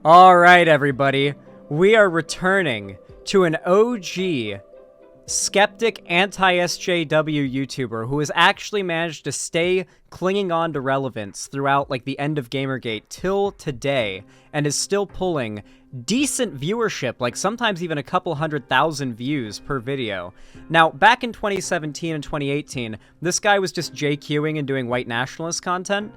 All right, everybody. We are returning to an OG skeptic anti-SJW YouTuber who has actually managed to stay clinging on to relevance throughout like the end of Gamergate till today and is still pulling decent viewership, like sometimes even a couple 100,000 views per video. Now, back in 2017 and 2018, this guy was just JQing and doing white nationalist content.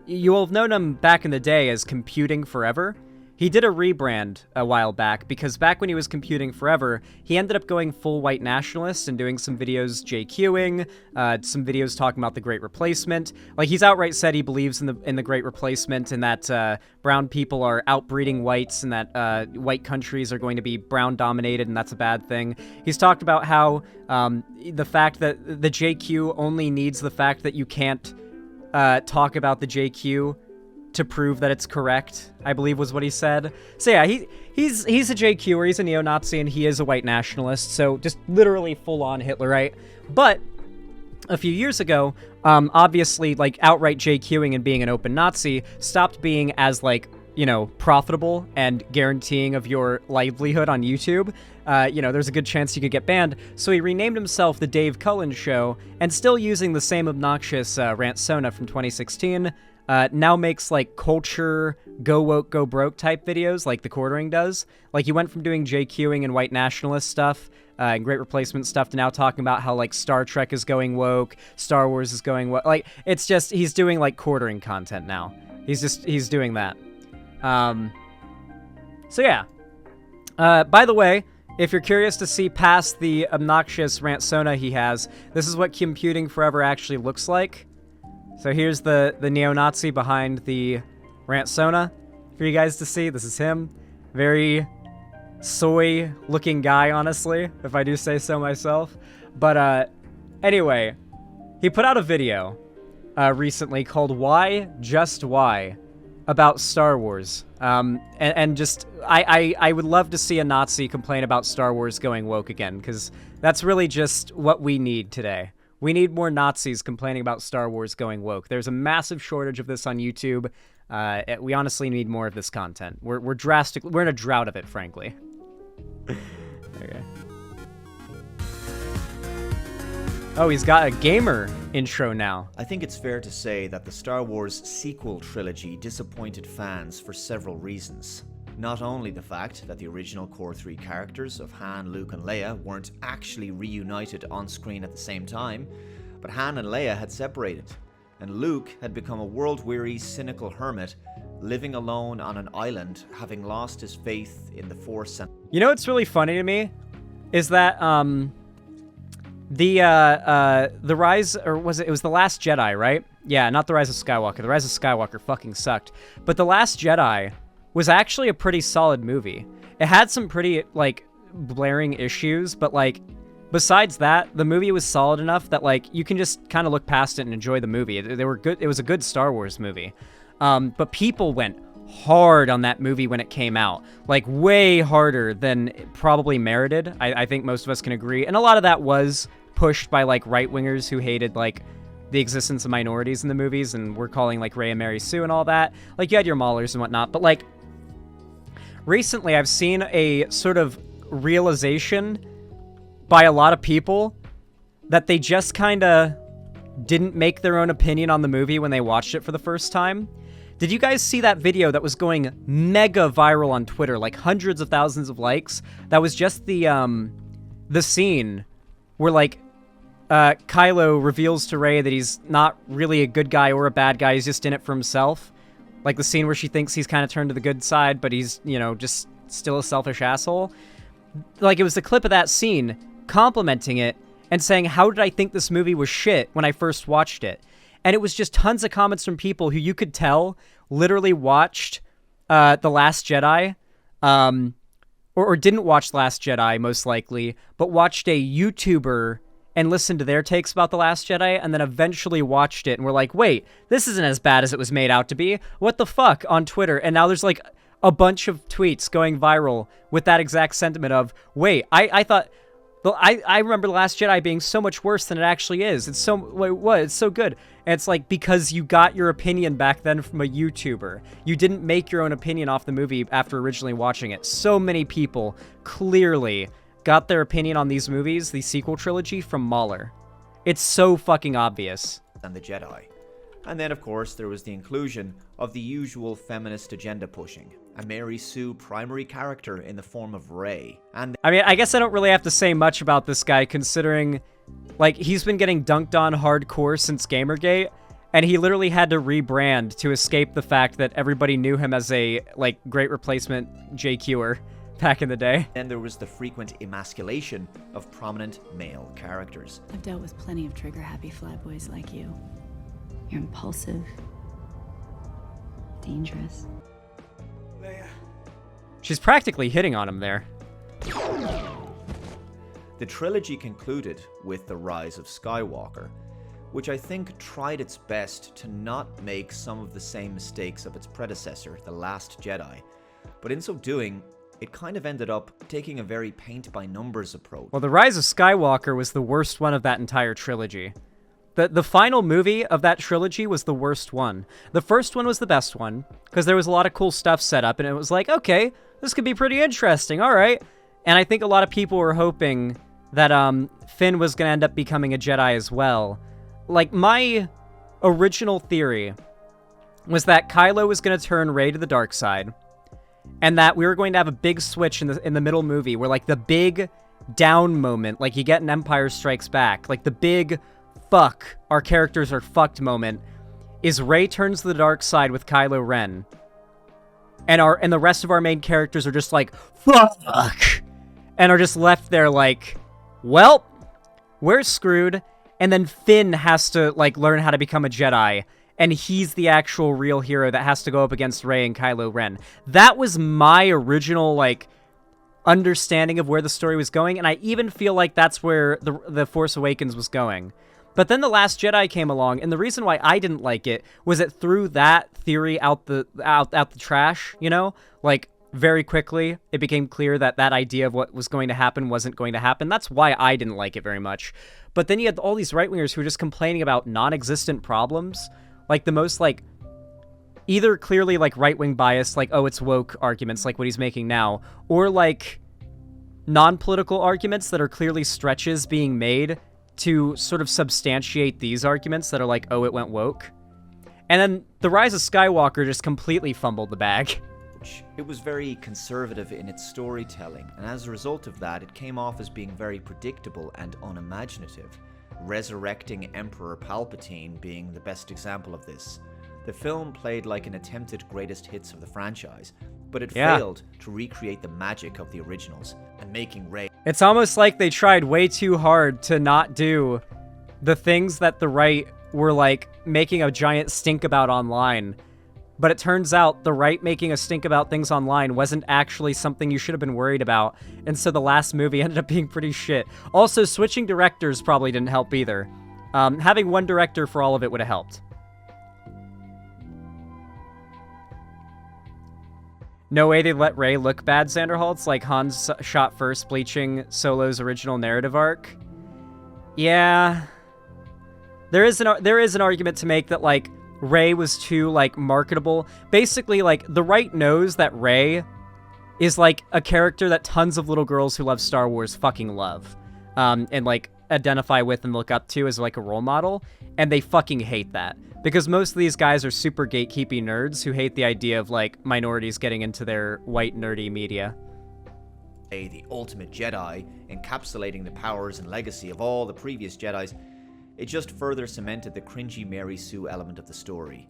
You will have known him back in the day as Computing Forever. He did a rebrand a while back, because back when he was Computing Forever, he ended up going full white nationalist and doing some videos JQing, some videos talking about the Great Replacement. Like, he's outright said he believes in the Great Replacement and that brown people are outbreeding whites and that white countries are going to be brown dominated and that's a bad thing. He's talked about how the fact that the JQ only needs the fact that you can't talk about the JQ to prove that it's correct, I believe was what he said. So yeah, he's a JQer, he's a neo-Nazi, and he is a white nationalist, so just literally full-on Hitlerite. But a few years ago, obviously, like, outright JQing and being an open Nazi stopped being as, like, you know, profitable and guaranteeing of your livelihood on YouTube. You know, there's a good chance you could get banned, so he renamed himself The Dave Cullen Show, and still using the same obnoxious rant-sona from 2016, now makes, like, culture, go woke, go broke type videos like The Quartering does. Like, he went from doing JQing and white nationalist stuff, and Great Replacement stuff, to now talking about how, like, Star Trek is going woke, Star Wars is going woke. Like, it's just, he's doing, like, quartering content now. He's doing that. So yeah. By the way, if you're curious to see past the obnoxious rant-sona he has, this is what Computing Forever actually looks like. So here's the neo-Nazi behind the rant-sona for you guys to see. This is him. Very soy-looking guy, honestly, if I do say so myself. But anyway, he put out a video recently called Why Just Why about Star Wars. And just, I would love to see a Nazi complain about Star Wars going woke again, because that's really just what we need today. We need more Nazis complaining about Star Wars going woke. There's a massive shortage of this on YouTube. We honestly need more of this content. We're in a drought of it, frankly. Okay. Oh, he's got a gamer intro now. I think it's fair to say that the Star Wars sequel trilogy disappointed fans for several reasons. Not only the fact that the original core 3 characters of Han, Luke and Leia weren't actually reunited on screen at the same time, but Han and Leia had separated, and Luke had become a world-weary, cynical hermit, living alone on an island, having lost his faith in the Force. You know what's really funny to me? Is that, the Rise, or was it was The Last Jedi, right? Yeah, not The Rise of Skywalker. The Rise of Skywalker fucking sucked. But The Last Jedi was actually a pretty solid movie. It had some pretty, like, blaring issues, but, like, besides that, the movie was solid enough that, like, you can just kind of look past it and enjoy the movie. They were good. It was a good Star Wars movie. But people went hard on that movie when it came out. Like, way harder than it probably merited. I think most of us can agree. And a lot of that was pushed by, like, right-wingers who hated, like, the existence of minorities in the movies, and we're calling, like, Rey and Mary Sue and all that. Like, you had your Maulers and whatnot, but, like, recently I've seen a sort of realization by a lot of people that they just kind of didn't make their own opinion on the movie when they watched it for the first time. Did you guys see that video that was going mega viral on Twitter, like hundreds of thousands of likes? That was just the scene where, like, Kylo reveals to Rey that he's not really a good guy or a bad guy, he's just in it for himself. Like the scene where she thinks he's kind of turned to the good side, but he's, you know, just still a selfish asshole. Like, it was the clip of that scene complimenting it and saying, how did I think this movie was shit when I first watched it? And it was just tons of comments from people who you could tell literally watched The Last Jedi, or didn't watch Last Jedi, most likely, but watched a YouTuber and listened to their takes about The Last Jedi, and then eventually watched it and were like, wait, this isn't as bad as it was made out to be. What the fuck? On Twitter. And now there's, like, a bunch of tweets going viral with that exact sentiment of, wait, I thought I remember The Last Jedi being so much worse than it actually is. It's so, what? It's so good. And it's like, because you got your opinion back then from a YouTuber. You didn't make your own opinion off the movie after originally watching it. So many people clearly got their opinion on these movies, the sequel trilogy, from Mahler. It's so fucking obvious. And the Jedi. And then, of course, there was the inclusion of the usual feminist agenda pushing. A Mary Sue primary character in the form of Rey. And I mean, I guess I don't really have to say much about this guy, considering, like, he's been getting dunked on hardcore since Gamergate, and he literally had to rebrand to escape the fact that everybody knew him as a, like, great replacement JQer back in the day. then there was the frequent emasculation of prominent male characters. I've dealt with plenty of trigger-happy flyboys like you. You're impulsive, dangerous. She's practically hitting on him there. The trilogy concluded with The Rise of Skywalker, which I think tried its best to not make some of the same mistakes of its predecessor, The Last Jedi. But in so doing, it kind of ended up taking a very paint-by-numbers approach. Well, The Rise of Skywalker was the worst one of that entire trilogy. The final movie of that trilogy was the worst one. The first one was the best one, because there was a lot of cool stuff set up, and it was like, okay, this could be pretty interesting, all right. And I think a lot of people were hoping that Finn was going to end up becoming a Jedi as well. Like, my original theory was that Kylo was going to turn Rey to the dark side, and that we were going to have a big switch in the middle movie, where, like, the big down moment, like you get in Empire Strikes Back, like the big fuck, our characters are fucked moment, is Rey turns to the dark side with Kylo Ren, and the rest of our main characters are just like, fuck, and are just left there like, well, we're screwed, and then Finn has to, like, learn how to become a Jedi, and he's the actual real hero that has to go up against Rey and Kylo Ren. That was my original, like, understanding of where the story was going, and I even feel like that's where the Force Awakens was going. But then The Last Jedi came along, and the reason why I didn't like it was it threw that theory out the trash, you know? Like, very quickly, it became clear that that idea of what was going to happen wasn't going to happen. That's why I didn't like it very much. But then you had all these right-wingers who were just complaining about non-existent problems. Like, the most, like, either clearly, like, right-wing bias, like, oh, it's woke arguments, like what he's making now, or, like, non-political arguments that are clearly stretches being made to sort of substantiate these arguments that are like, oh, it went woke. And then The Rise of Skywalker just completely fumbled the bag. It was very conservative in its storytelling, and as a result of that, it came off as being very predictable and unimaginative. Resurrecting Emperor Palpatine being the best example of this. The film played like an attempted greatest hits of the franchise, but it failed to recreate the magic of the originals, and making Rey... It's almost like they tried way too hard to not do the things that the right were, like, making a giant stink about online. But it turns out the right making a stink about things online wasn't actually something you should have been worried about, and so the last movie ended up being pretty shit. Also, switching directors probably didn't help either. Having one director for all of it would have helped. No way they let Rey look bad, Sanderholtz, like Han's shot first, bleaching Solo's original narrative arc. Yeah. There is an argument to make that, like, Rey was too, like, marketable. Basically, like, the right knows that Rey is, like, a character that tons of little girls who love Star Wars fucking love. And, like, identify with and look up to as, like, a role model. And they fucking hate that. Because most of these guys are super gatekeepy nerds who hate the idea of, like, minorities getting into their white nerdy media. The ultimate Jedi, encapsulating the powers and legacy of all the previous Jedis, it just further cemented the cringy Mary Sue element of the story.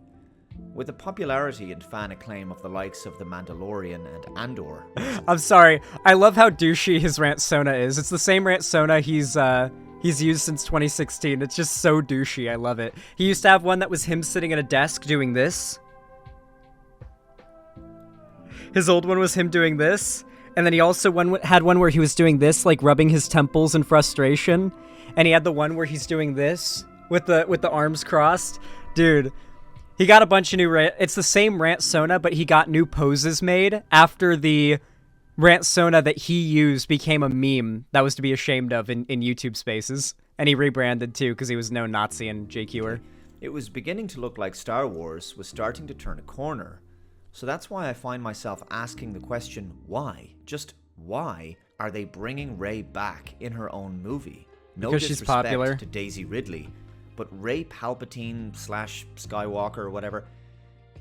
With the popularity and fan acclaim of the likes of The Mandalorian and Andor... I'm sorry, I love how douchey his rant Sona is. It's the same rant Sona he's used since 2016. It's just so douchey. I love it. He used to have one that was him sitting at a desk doing this. His old one was him doing this. And then he also had one where he was doing this, like rubbing his temples in frustration. And he had the one where he's doing this with the arms crossed. Dude, he got a bunch of new... It's the same rant Sona, but he got new poses made after the rant Sona that he used became a meme that was to be ashamed of in YouTube Spaces, and he rebranded too because he was no Nazi and JQer. It was beginning to look like Star Wars was starting to turn a corner. So that's why I find myself asking the question, why? Just why are they bringing Rey back in her own movie? No Because she's disrespect popular. to Daisy Ridley, but Rey Palpatine / Skywalker or whatever,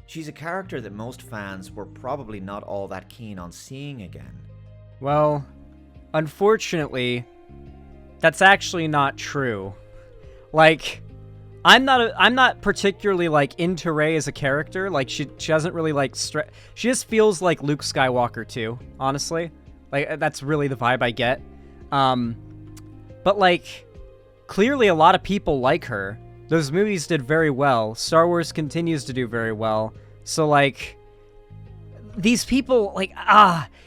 she's a character that most fans were probably not all that keen on seeing again. Well, unfortunately, that's actually not true. Like, I'm not particularly like into Rey as a character. Like she doesn't really like she just feels like Luke Skywalker too, honestly. Like that's really the vibe I get. But like clearly a lot of people like her. Those movies did very well. Star Wars continues to do very well. So like these people like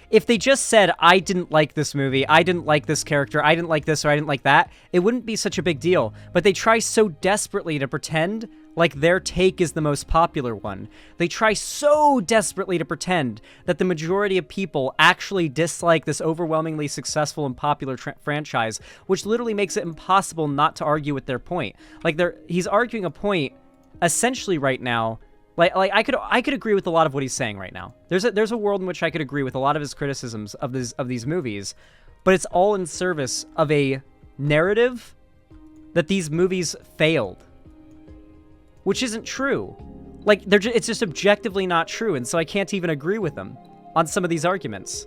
if they just said, I didn't like this movie, I didn't like this character, I didn't like this, or I didn't like that, it wouldn't be such a big deal. But they try so desperately to pretend like their take is the most popular one. They try so desperately to pretend that the majority of people actually dislike this overwhelmingly successful and popular franchise, which literally makes it impossible not to argue with their point. Like he's arguing a point essentially right now. Like I could agree with a lot of what he's saying right now. There's a world in which I could agree with a lot of his criticisms of these movies, but it's all in service of a narrative that these movies failed, which isn't true. Like it's just objectively not true, and so I can't even agree with him on some of these arguments.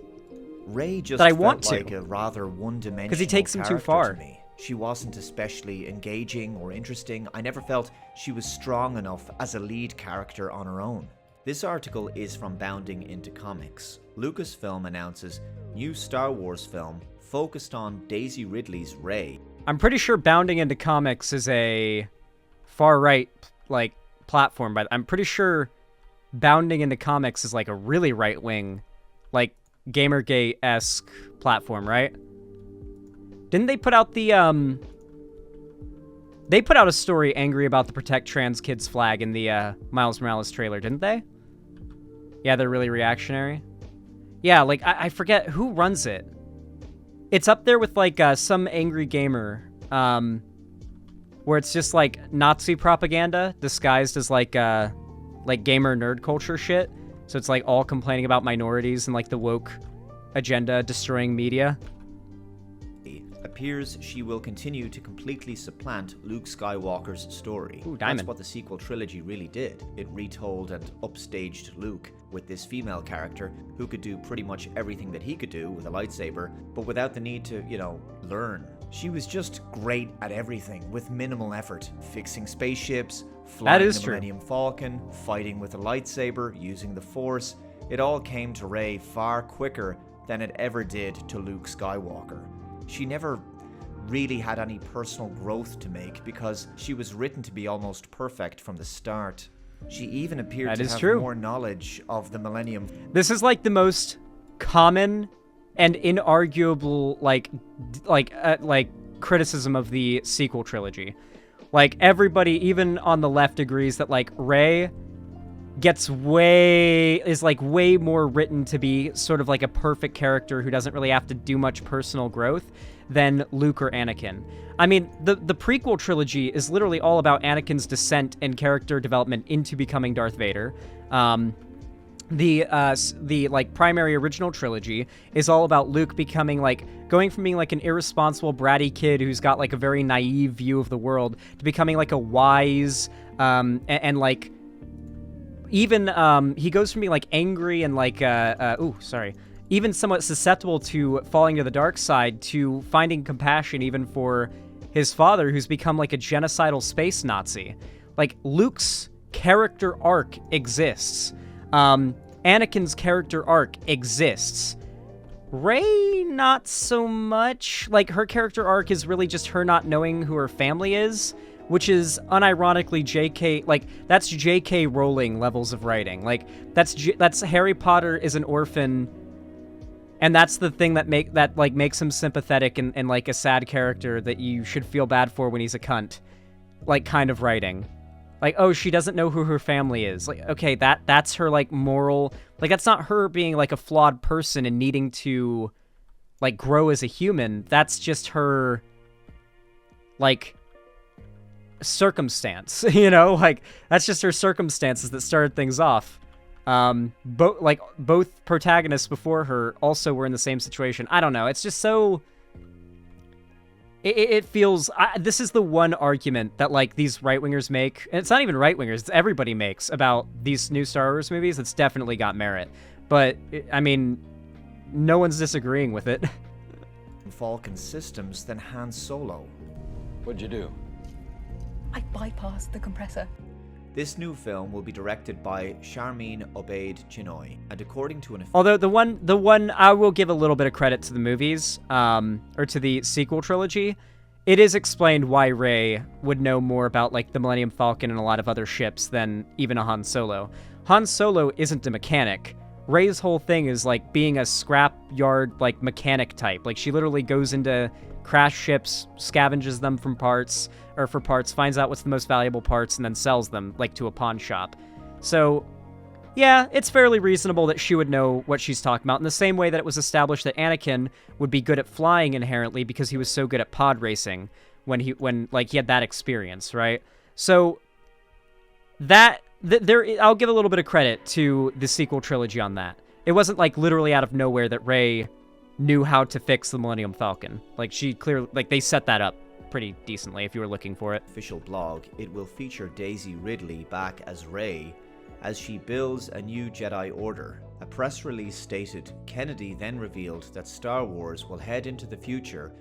Rey just that I felt want like to, a rather one-dimensional because he takes him too character far. to me. She wasn't especially engaging or interesting. I never felt she was strong enough as a lead character on her own. This article is from Bounding Into Comics. Lucasfilm announces new Star Wars film focused on Daisy Ridley's Rey. I'm pretty sure Bounding Into Comics is a far-right like platform, but I'm pretty sure Bounding Into Comics is like a really right-wing, like Gamergate-esque platform, right? Didn't they put out the, they put out a story angry about the Protect Trans Kids flag in the, Miles Morales trailer, didn't they? Yeah, they're really reactionary. Yeah, like, I forget who runs it. It's up there with, like, some angry gamer, where it's just, like, Nazi propaganda disguised as, like gamer nerd culture shit. So it's, like, all complaining about minorities and, like, the woke agenda destroying media. Appears she will continue to completely supplant Luke Skywalker's story. Ooh, diamond. That's what the sequel trilogy really did. It retold and upstaged Luke with this female character who could do pretty much everything that he could do with a lightsaber, but without the need to, learn. She was just great at everything with minimal effort. Fixing spaceships, flying the Millennium Falcon, fighting with a lightsaber, using the Force. It all came to Rey far quicker than it ever did to Luke Skywalker. She never really had any personal growth to make because she was written to be almost perfect from the start. She even appeared to have more knowledge of the Millennium. This is like the most common and inarguable like criticism of the sequel trilogy. Like everybody, even on the left, agrees that like Rey is way more written to be sort of like a perfect character who doesn't really have to do much personal growth than Luke or Anakin. I mean, the prequel trilogy is literally all about Anakin's descent and character development into becoming Darth Vader. The like primary original trilogy is all about Luke becoming going from being like an irresponsible bratty kid who's got like a very naive view of the world to becoming like a wise and like even he goes from being like angry and like even somewhat susceptible to falling to the dark side to finding compassion even for his father, who's become like a genocidal space Nazi. Like Luke's character arc exists. Anakin's character arc exists. Rey, not so much. Like her character arc is really just her not knowing who her family is, which is unironically JK, like that's JK Rowling levels of writing. Like that's Harry Potter is an orphan, and that's the thing that makes him sympathetic and like a sad character that you should feel bad for when he's a cunt, like kind of writing. Like, oh, she doesn't know who her family is. Like, okay, that's her, like, moral... Like, that's not her being, like, a flawed person and needing to, like, grow as a human. That's just her, like, circumstance, you know? Like, that's just her circumstances that started things off. Both protagonists before her also were in the same situation. I don't know. It's just so... It feels... this is the one argument that, like, these right-wingers make. And it's not even right-wingers. It's everybody makes about these new Star Wars movies. It's definitely got merit. But, I mean, no one's disagreeing with it. Falcon systems than Han Solo. What'd you do? I bypassed the compressor. This new film will be directed by Sharmeen Obaid-Chinoy, and according to an... Although the one I will give a little bit of credit to the movies, or to the sequel trilogy. It is explained why Rey would know more about, like, the Millennium Falcon and a lot of other ships than even a Han Solo. Han Solo isn't a mechanic. Rey's whole thing is, like, being a scrapyard, like, mechanic type. Like, she literally goes into crash ships, scavenges them for parts, finds out what's the most valuable parts, and then sells them, like, to a pawn shop. So, yeah, it's fairly reasonable that she would know what she's talking about, in the same way that it was established that Anakin would be good at flying inherently because he was so good at pod racing when he had that experience, right? So, I'll give a little bit of credit to the sequel trilogy on that. It wasn't, like, literally out of nowhere that Rey knew how to fix the Millennium Falcon. Like, she clearly, like, they set that up pretty decently if you were looking for it. Official blog, it will feature Daisy Ridley back as Rey as she builds a new Jedi Order. A press release stated, Kennedy then revealed that Star Wars will head into the future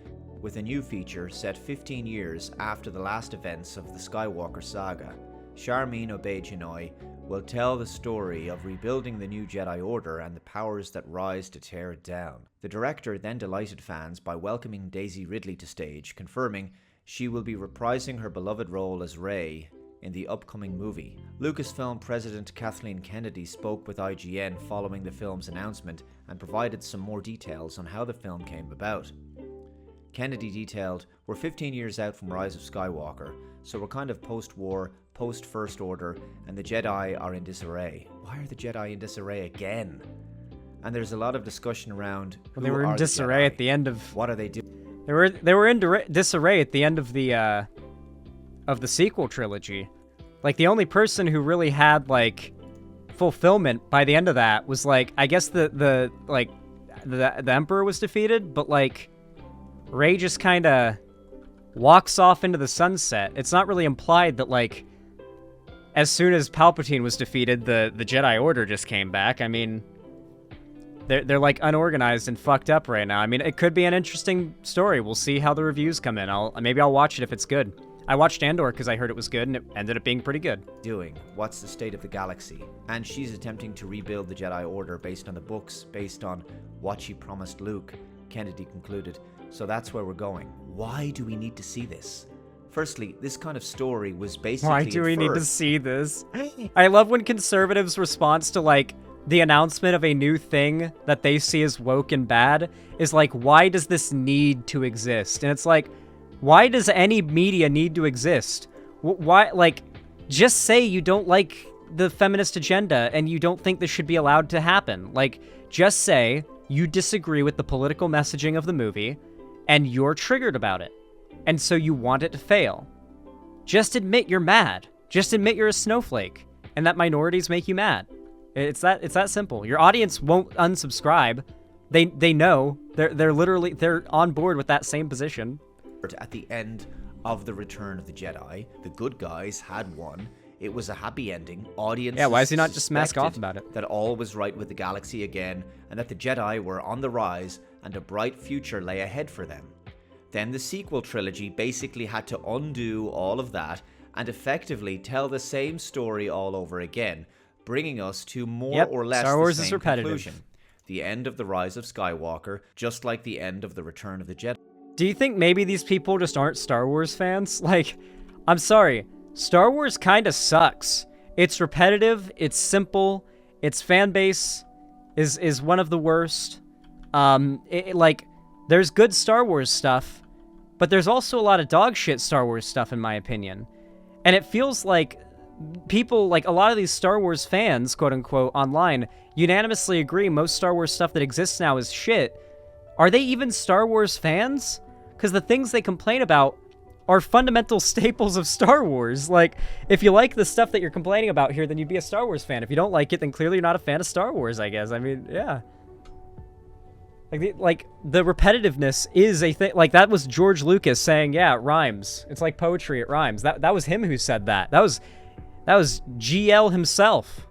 with a new feature set 15 years after the last events of the Skywalker saga. Sharmeen Obaid-Chinoy will tell the story of rebuilding the new Jedi Order and the powers that rise to tear it down. The director then delighted fans by welcoming Daisy Ridley to stage, confirming she will be reprising her beloved role as Rey in the upcoming movie. Lucasfilm president Kathleen Kennedy spoke with IGN following the film's announcement and provided some more details on how the film came about. Kennedy detailed, "We're 15 years out from Rise of Skywalker, so we're kind of post-war, post-First Order, and the Jedi are in disarray." Why are the Jedi in disarray again? And there's a lot of discussion around who They were in are the disarray Jedi? at the end of... What are they doing? They were in disarray at the end of the sequel trilogy. Like, the only person who really had, like, fulfillment by the end of that was, like, I guess the Emperor was defeated, but, like, Rey just kind of walks off into the sunset. It's not really implied that, like, as soon as Palpatine was defeated, the Jedi Order just came back. I mean, they're like unorganized and fucked up right now. I mean, it could be an interesting story. We'll see how the reviews come in. Maybe I'll watch it if it's good. I watched Andor because I heard it was good, and it ended up being pretty good. What's the state of the galaxy? And she's attempting to rebuild the Jedi Order based on the books, based on what she promised Luke, Kennedy concluded. So that's where we're going. Why do we need to see this? Firstly, this kind of story was basically Why do we need to inferred. see this? I love when conservatives' response to, like, the announcement of a new thing that they see as woke and bad is like, why does this need to exist? And it's like, why does any media need to exist? Why, like, just say you don't like the feminist agenda and you don't think this should be allowed to happen. Like, just say you disagree with the political messaging of the movie and you're triggered about it. And so you want it to fail. Just admit you're mad. Just admit you're a snowflake and that minorities make you mad. It's that simple. Your audience won't unsubscribe. They know. They're on board with that same position. At the end of the Return of the Jedi, the good guys had won. It was a happy ending. Audiences Yeah, why does he not just mask off suspected about it? that all was right with the galaxy again, and that the Jedi were on the rise, and a bright future lay ahead for them. Then the sequel trilogy basically had to undo all of that, and effectively tell the same story all over again, bringing us to more or less Star Wars the is same repetitive. conclusion. The end of the Rise of Skywalker, just like the end of the Return of the Jedi. Do you think maybe these people just aren't Star Wars fans? Like, I'm sorry. Star Wars kind of sucks. It's repetitive, it's simple, its fan base is one of the worst. Like, there's good Star Wars stuff, but there's also a lot of dog shit Star Wars stuff, in my opinion. And it feels like people, like a lot of these Star Wars fans, quote unquote, online, unanimously agree most Star Wars stuff that exists now is shit. Are they even Star Wars fans? Because the things they complain about are fundamental staples of Star Wars. Like, if you like the stuff that you're complaining about here, then you'd be a Star Wars fan. If you don't like it, then clearly you're not a fan of Star Wars, I guess. I mean, yeah. Like the repetitiveness is a thing. Like, that was George Lucas saying, yeah, it rhymes. It's like poetry, it rhymes. That was him who said that. That was GL himself.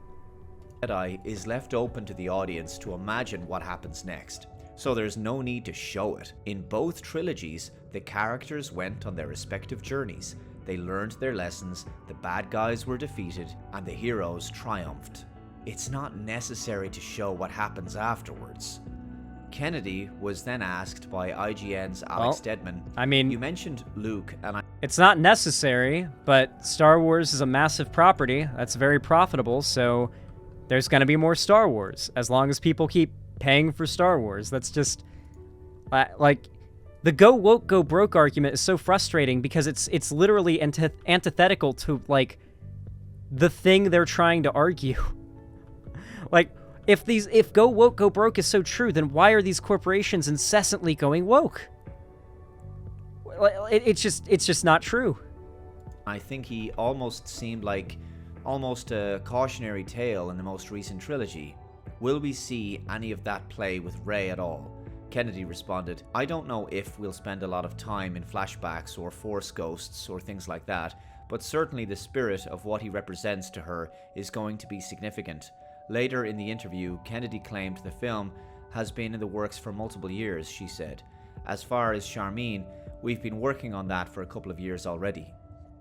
Jedi is left open to the audience to imagine what happens next, so there's no need to show it. In both trilogies, the characters went on their respective journeys. They learned their lessons, the bad guys were defeated, and the heroes triumphed. It's not necessary to show what happens afterwards. Kennedy was then asked by IGN's Alex Dedman, I mean, you mentioned Luke, and it's not necessary, but Star Wars is a massive property that's very profitable, so there's going to be more Star Wars, as long as people keep paying for Star Wars. That's just, like, the go woke, go broke argument is so frustrating because it's literally antithetical to, like, the thing they're trying to argue. Like, if go woke, go broke is so true, then why are these corporations incessantly going woke? It's just not true. I think he almost seemed like almost a cautionary tale in the most recent trilogy. Will we see any of that play with Rey at all? Kennedy responded, I don't know if we'll spend a lot of time in flashbacks or Force ghosts or things like that, but certainly the spirit of what he represents to her is going to be significant. Later in the interview, Kennedy claimed the film has been in the works for multiple years, she said. As far as Charmin, we've been working on that for a couple of years already.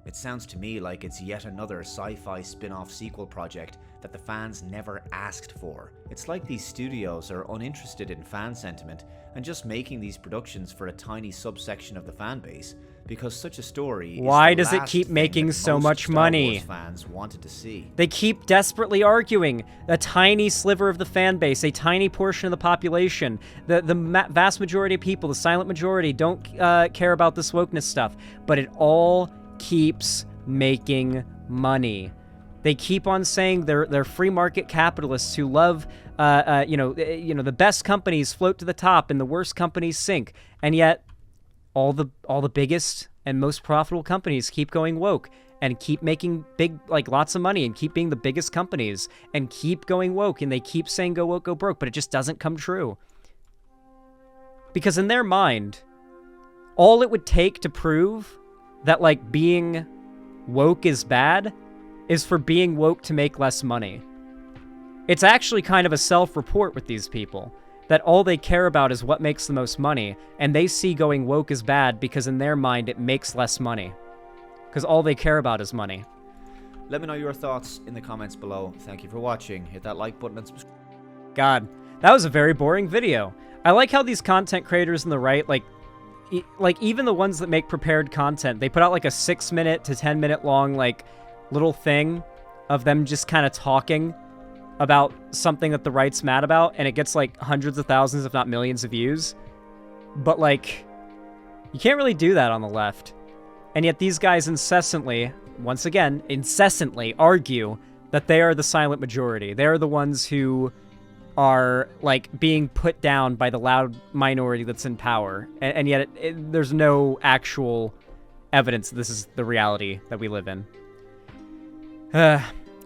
It sounds to me like it's yet another sci-fi spin-off sequel project that the fans never asked for. It's like these studios are uninterested in fan sentiment and just making these productions for a tiny subsection of the fan base, because such a story Why is the does it last keep thing making that so most much Star money? Wars fans wanted to see. They keep desperately arguing. A tiny sliver of the fan base, a tiny portion of the population, the vast majority of people, the silent majority, don't care about this wokeness stuff. But it all keeps making money. They keep on saying they're free market capitalists who love, the best companies float to the top and the worst companies sink. And yet, all the biggest and most profitable companies keep going woke and keep making lots of money and keep being the biggest companies and keep going woke, and they keep saying go woke, go broke, but it just doesn't come true. Because in their mind, all it would take to prove that, like, being woke is bad is for being woke to make less money. It's actually kind of a self-report with these people, that all they care about is what makes the most money, and they see going woke as bad because in their mind it makes less money. Because all they care about is money. Let me know your thoughts in the comments below. Thank you for watching. Hit that like button and subscribe. God, that was a very boring video. I like how these content creators on the right, like even the ones that make prepared content, they put out like a 6-minute to 10-minute long, like, little thing of them just kind of talking about something that the right's mad about, and it gets like hundreds of thousands, if not millions of views. But, like, you can't really do that on the left. And yet these guys incessantly argue that they are the silent majority. They are the ones who are, like, being put down by the loud minority that's in power. And yet there's no actual evidence that this is the reality that we live in.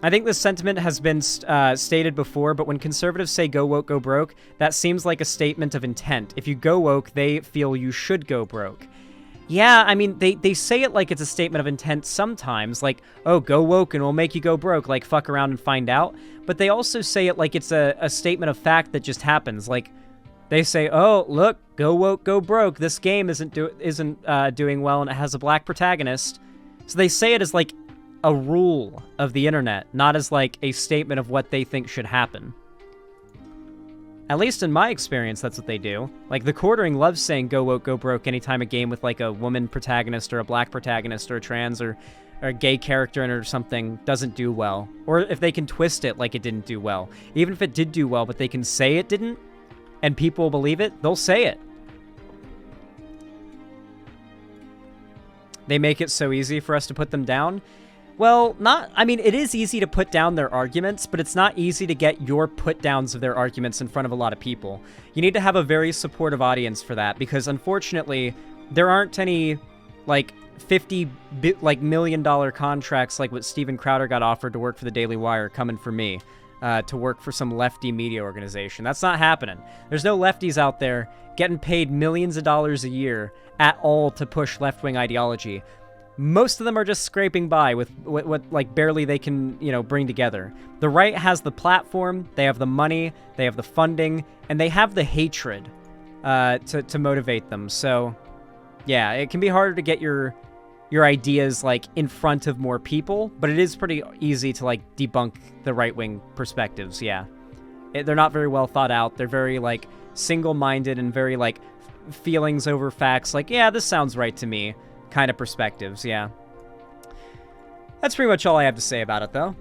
I think this sentiment has been stated before, but when conservatives say go woke, go broke, that seems like a statement of intent. If you go woke, they feel you should go broke. Yeah, I mean, they say it like it's a statement of intent sometimes, like, oh, go woke and we'll make you go broke, like, fuck around and find out. But they also say it like it's a statement of fact that just happens. Like, they say, oh, look, go woke, go broke, this game isn't doing well and it has a black protagonist. So they say it as, like, a rule of the internet, not as, like, a statement of what they think should happen. At least in my experience, that's what they do. Like, the Quartering loves saying go woke, go broke anytime a game with, like, a woman protagonist or a black protagonist or a trans or a gay character in it or something doesn't do well. Or if they can twist it like it didn't do well. Even if it did do well, but they can say it didn't, and people believe it, they'll say it. They make it so easy for us to put them down. Well, I mean, it is easy to put down their arguments, but it's not easy to get your put-downs of their arguments in front of a lot of people. You need to have a very supportive audience for that, because unfortunately, there aren't any, like, $50 million contracts like what Steven Crowder got offered to work for the Daily Wire coming for me, to work for some lefty media organization. That's not happening. There's no lefties out there getting paid millions of dollars a year at all to push left-wing ideology. Most of them are just scraping by with what like barely they can, bring together. The right has the platform, they have the money, they have the funding, and they have the hatred to motivate them. So, yeah, it can be harder to get your ideas like in front of more people, but it is pretty easy to like debunk the right-wing perspectives. Yeah, they're not very well thought out. They're very like single-minded and very like feelings over facts. Like, yeah, this sounds right to me. Kind of perspectives, yeah. That's pretty much all I have to say about it, though.